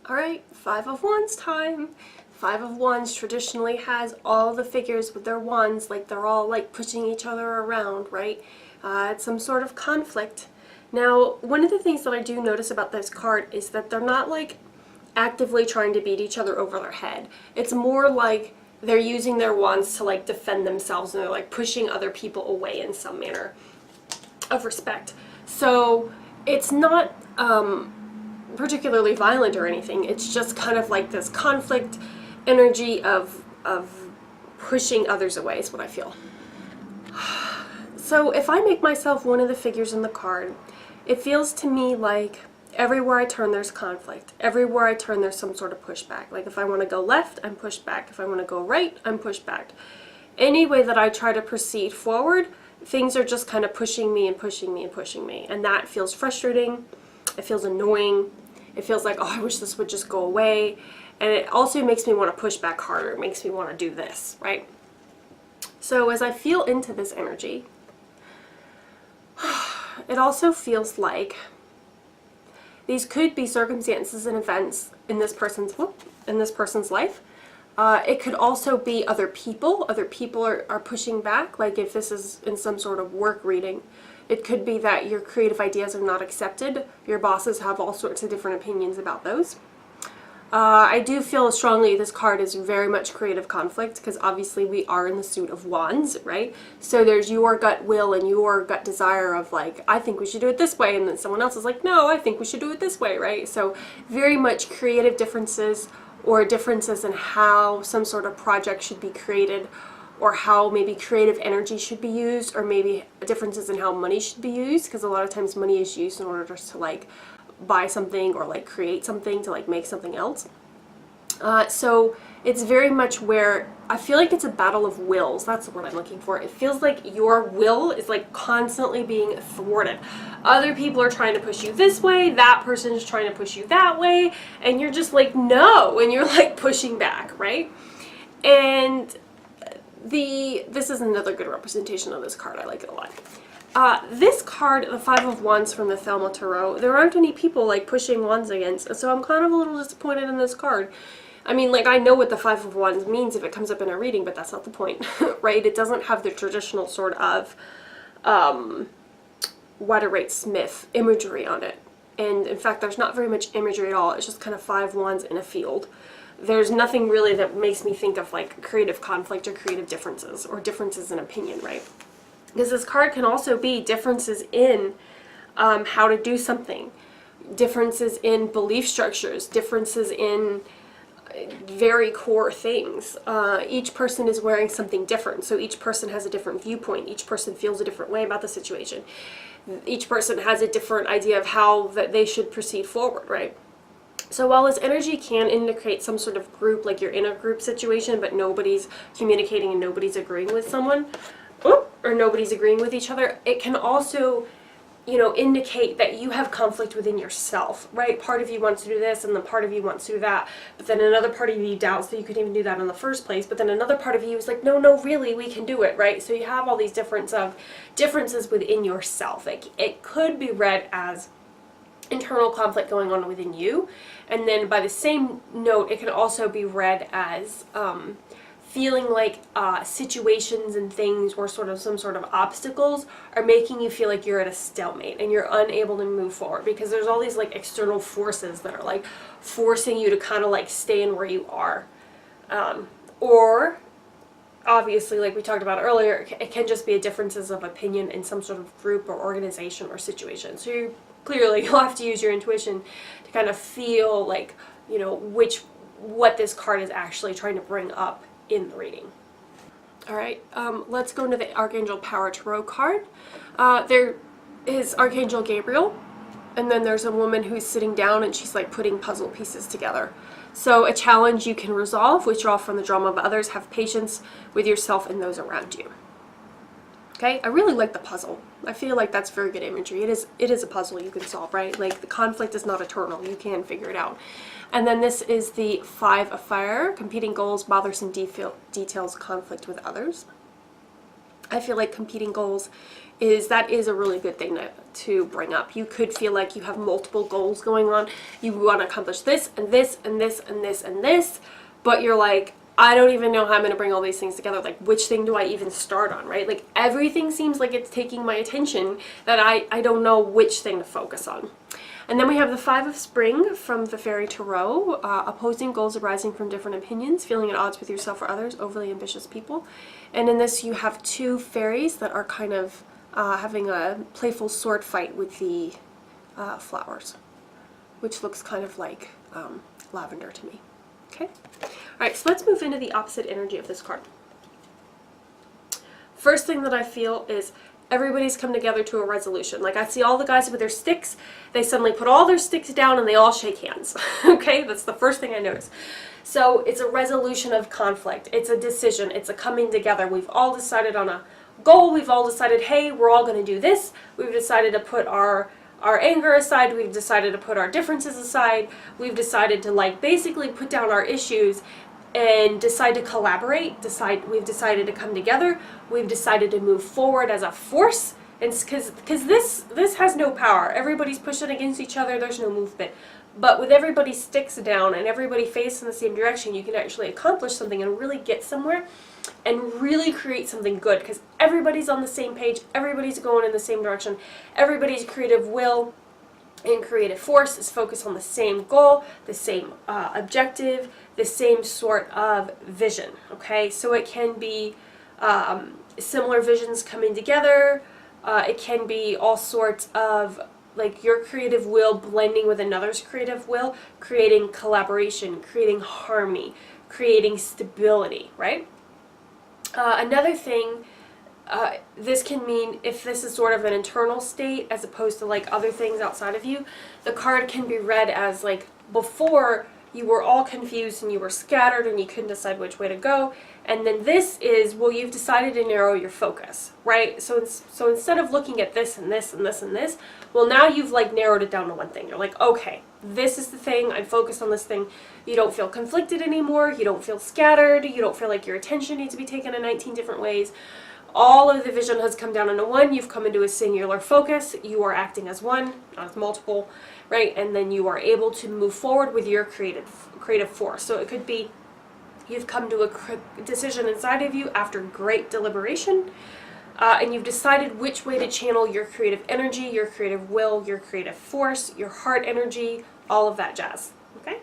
Alright, Five of Wands time. Five of Wands traditionally has all the figures with their wands, like they're all like pushing each other around, right? It's some sort of conflict. Now, one of the things that I do notice about this card is that they're not like actively trying to beat each other over their head. It's more like they're using their wands to like defend themselves, and they're like pushing other people away in some manner of respect. So it's not particularly violent or anything. It's just kind of like this conflict energy of pushing others away is what I feel. So if I make myself one of the figures in the card, it feels to me like everywhere I turn there's conflict. Everywhere I turn there's some sort of pushback. Like if I want to go left, I'm pushed back. If I want to go right, I'm pushed back. Any way that I try to proceed forward, things are just kind of pushing me and pushing me and pushing me. And that feels frustrating. It feels annoying. It feels like, oh, I wish this would just go away. And it also makes me want to push back harder. It makes me want to do this, right? So as I feel into this energy, it also feels like these could be circumstances and events in this person's life. It could also be other people. Other people are pushing back. Like if this is in some sort of work reading, it could be that your creative ideas are not accepted. Your bosses have all sorts of different opinions about those. I do feel strongly this card is very much creative conflict, because obviously we are in the suit of wands, right? So there's your gut will and your gut desire of like, I think we should do it this way, and then someone else is like, no, I think we should do it this way, right? So very much creative differences, or differences in how some sort of project should be created, or how maybe creative energy should be used, or maybe differences in how money should be used, because a lot of times money is used in order to like buy something or like create something to like make something else. So it's very much where I feel like it's a battle of wills. That's the word I'm looking for. It feels like your will is like constantly being thwarted. Other people are trying to push you this way, that person is trying to push you that way, and you're just like, no, and you're like pushing back, right? And this is another good representation of this card. I like it a lot. This card, the Five of Wands from the Thelema Tarot, there aren't any people like pushing wands against, so I'm kind of a little disappointed in this card. I mean, like, I know what the Five of Wands means if it comes up in a reading, but that's not the point, right? It doesn't have the traditional sort of Water-Rate-Smith imagery on it. And in fact, there's not very much imagery at all. It's just kind of five wands in a field. There's nothing really that makes me think of like creative conflict or creative differences or differences in opinion, right? Because this card can also be differences in how to do something, differences in belief structures, differences in very core things. Each person is wearing something different, so each person has a different viewpoint. Each person feels a different way about the situation. Each person has a different idea of how that they should proceed forward, right? So while this energy can indicate some sort of group, like you're in a group situation, but nobody's communicating and nobody's agreeing with someone, or nobody's agreeing with each other, it can also, you know, indicate that you have conflict within yourself, right? Part of you wants to do this, and then part of you wants to do that, but then another part of you doubts that you could even do that in the first place, but then another part of you is like, no, really, we can do it, right? So you have all these differences within yourself. Like, it could be read as internal conflict going on within you, and then by the same note, it can also be read as feeling like situations and things or sort of some sort of obstacles are making you feel like you're at a stalemate and you're unable to move forward, because there's all these like external forces that are like forcing you to kind of like stay in where you are. Or obviously, like we talked about earlier, it can just be a differences of opinion in some sort of group or organization or situation. So you'll have to use your intuition to kind of feel like, you know, what this card is actually trying to bring up in the reading. Alright, let's go into the Archangel Power Tarot card. There is Archangel Gabriel, and then there's a woman who's sitting down and she's like putting puzzle pieces together. So a challenge you can resolve, withdraw from the drama of others, have patience with yourself and those around you. Okay, I really like the puzzle. I feel like that's very good imagery. It is a puzzle you can solve, right? Like, the conflict is not eternal. You can figure it out. And then this is the Five of Fire, competing goals, bothersome details, conflict with others. I feel like competing goals that is a really good thing to bring up. You could feel like you have multiple goals going on. You want to accomplish this and this and this and this and this, but you're like, I don't even know how I'm going to bring all these things together. Like, which thing do I even start on, right? Like, everything seems like it's taking my attention that I don't know which thing to focus on. And then we have the Five of Spring from the Fairy Tarot, opposing goals arising from different opinions, feeling at odds with yourself or others, overly ambitious people. And in this you have two fairies that are kind of having a playful sword fight with the flowers, which looks kind of like lavender to me. Okay? Alright, so let's move into the opposite energy of this card. First thing that I feel is everybody's come together to a resolution. Like, I see all the guys with their sticks, they suddenly put all their sticks down and they all shake hands. Okay, that's the first thing I notice. So it's a resolution of conflict. It's a decision. It's a coming together. We've all decided on a goal. We've all decided, hey, we're all going to do this. We've decided to put our anger aside. We've decided to put our differences aside. We've decided to, like, basically put down our issues and decide to collaborate. We've decided to come together. We've decided to move forward as a force. And because this has no power. Everybody's pushing against each other. There's no movement. But with everybody's sticks down and everybody facing the same direction, you can actually accomplish something and really get somewhere and really create something good, because everybody's on the same page. Everybody's going in the same direction. Everybody's creative will and creative force is focused on the same goal, the same objective, the same sort of vision. Okay, so it can be similar visions coming together. It can be all sorts of, like, your creative will blending with another's creative will, creating collaboration, creating harmony, creating stability, right? Another thing, this can mean, if this is sort of an internal state as opposed to like other things outside of you, the card can be read as like, before you were all confused and you were scattered and you couldn't decide which way to go. And then this is, well, you've decided to narrow your focus, right? So instead of looking at this and this and this and this, well, now you've like narrowed it down to one thing. You're like, okay, this is the thing. I'm focused on this thing. You don't feel conflicted anymore. You don't feel scattered. You don't feel like your attention needs to be taken in 19 different ways. All of the vision has come down into one. You've come into a singular focus. You are acting as one, not as multiple, right? And then you are able to move forward with your creative force. So it could be you've come to a decision inside of you after great deliberation, and you've decided which way to channel your creative energy, your creative will, your creative force, your heart energy, all of that jazz. Okay?